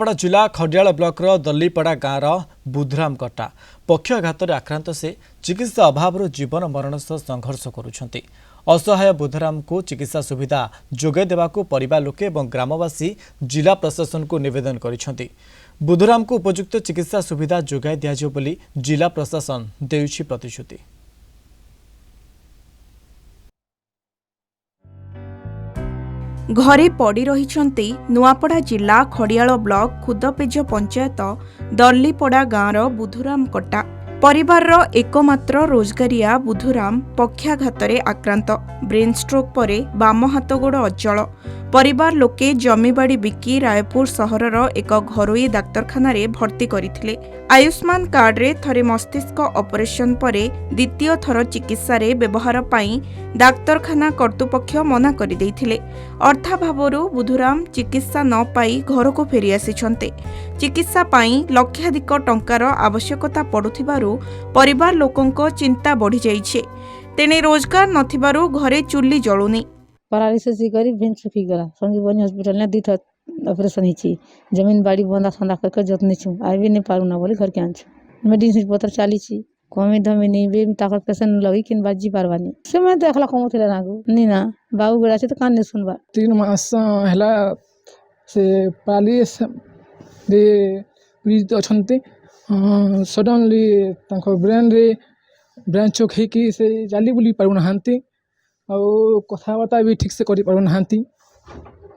नुआपड़ा जिला खडियाल ब्लॉक दल्लीपड़ा गाँव बुधराम कटा पक्षाघात आक्रांत से चिकित्सा अभाव जीवन मरण सह संघर्ष करुछंती। असहाय बुधराम को चिकित्सा सुविधा जोगाई देवाकू परिवार लोके और ग्रामवासी जिला प्रशासन को निवेदन करिसेंती। बुधराम को उपयुक्त चिकित्सा सुविधा जोगाई दियाजियो बोली जिला प्रशासन देउछि प्रतिश्रुति। घरे पड़ी रही नुआपड़ा जिला खडियाल ब्लॉक खुदपेज पंचायत दल्लीपड़ा गाँव बुधराम कटा परिवार एकमात्र रोजगारिया बुधराम पक्षाघात आक्रांत ब्रेन स्ट्रोक पर बाम हाथ गोड़ अचल परिवार लोके जमीबाड़ी बिकी रायपुर सहरर एक घरोई डाक्तरखाना भर्ती करथिले। आयुष्मान कार्ड रे थरे मस्तिष्क ऑपरेशन परे द्वितीय थर चिकित्सा रे व्यवहार पाई डाक्तरखाना कर्तृपक्ष मना कर देथिले। अर्थाभावरू बुधराम चिकित्सा न पाई घर को फेरी आसिछन्ते। चिकित्सा पाई लक्षाधिक टंकार आवश्यकता पड़ुथिबारु परिवार लोकंको चिंता बढ़ी जाइछे। तेने रोजगार नथिबारु घरे चुल्ली जळुनी। पैरालिसिस करी भेन सुखी गला संजीवनी हॉस्पिटल ने दीठ ऑपरेशन हिची जमीन बाड़ी बंदा संदा करके जतनी छु आइ भी नहीं पारू ना बोली घर के आंछ मेडिसिन पत्र चालीची कमी दमे नहीं बे ताकर पेशेंट लगी किन बाजी पारवानी से मैं देखला कम थिला नागु नी ना बाबू गड़ा से तो कान ने सुनबा 3 मास हला से पैरालिस दे पीड़ित अछंते सडनली ताको ब्रेन चोक हे कि से जाली बुली पारू नहांती और कथबार्ता भी ठीक से कर पार ना।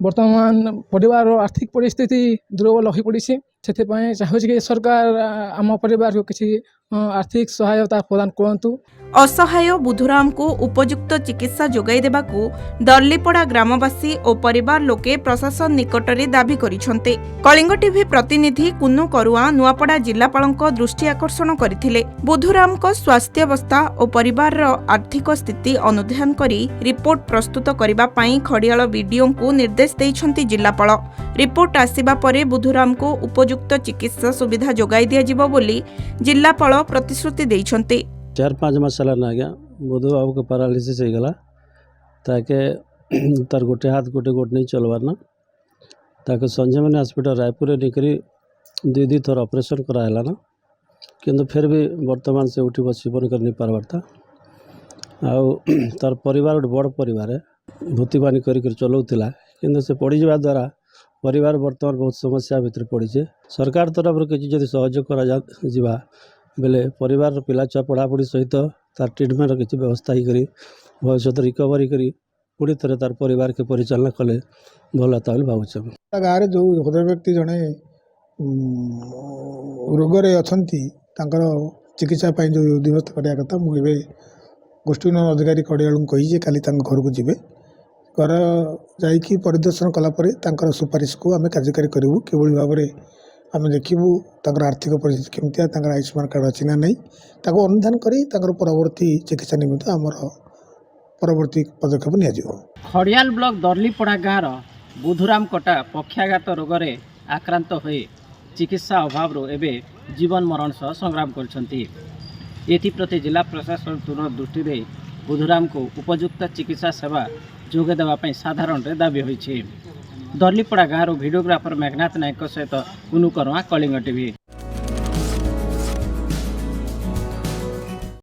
बर्तमान परिवार आर्थिक परिस्थिति दुर्बल हो पड़ी से चाहे सरकार आम परिवार को किसी आर्थिक सहायता प्रदान करंतु। असहाय बुधराम को उपयुक्त चिकित्सा जोगाई देबाकू दल्लीपड़ा ग्रामवासी और परिवार लोके प्रशासन निकट में दाबी करिसेंते। कलिंग टीवी प्रतिनिधि कुन्नू करुआ नुआपड़ा जिलापालक दृष्टि आकर्षण करथिले। बुधराम को स्वास्थ्यावस्था और परिवार आर्थिक स्थिति अनुध्यान करी रिपोर्ट प्रस्तुत करबा पई खडियाल वीडीओ को निर्देश दैछंती जिलापाल। रिपोर्ट आसिबा परे बुधराम को उपयुक्त चिकित्सा सुविधा जोगाई दिया जिवो बोली जिलापाल प्रतिश्रुति दैछंती। 4-5 मास चलाना आज्ञा बुध बाबू के पैरालिसिस हो गला ताके तार गोटे हाथ गोटे गोट नहीं चलवार ना ताके संजीवनी हॉस्पिटल रायपुर निकरी 2 थर ऑपरेशन कराला ना किंतु फिर भी वर्तमान से उठी बसी बन कर नहीं पारबार था आउ तार परिवार गोटे बड़ परिवार भूति बानी कर चलाउला किंतु से पड़ जा द्वारा परिवार वर्तमान बहुत समस्या भीतर पड़ी। सरकार तरफ किसी सहयोग करा बेले परिवार पिला छुआ पढ़ापढ़ी सहित तार ट्रिटमेंट किसी व्यवस्था ही करी भविष्य रिकवरी करी पुणी थे तार परिवार के परिचालना कले भल था भावुँ। गाँव में जो हृदय व्यक्ति जड़े रोगर अच्छा चिकित्सा जो व्यवस्था कराया कथा मुझे गोष्ठी अधिकारी खड़ियाल कही काली घर को जी घर जा परिदर्शन कलापर सुपारिश को आम कार्यकारी करूँ कि भाव में आम देखू आर्थिक परिस्थिति केमती आयुष्मान कार्ड अच्छी ना नहीं अनुधान कर परवर्ती चिकित्सा निमित्त आमर परवर्ती पदक्षेप निया। खडियाल ब्लॉक दल्लीपड़ा गाँव बुधराम कटा पक्षाघात रोग आक्रांत हो चिकित्सा अभाव एवं जीवन मरण सह संग्राम करति जिला प्रशासन तुरंत दृष्टि बुधराम को उपयुक्त चिकित्सा सेवा जोगे देवाई साधारण दाबी होती। दल्लीपड़ा गाँव भिडियोग्राफर मेघनाथ नायक सहित कुन्नू करुआ कलिंग टीवी।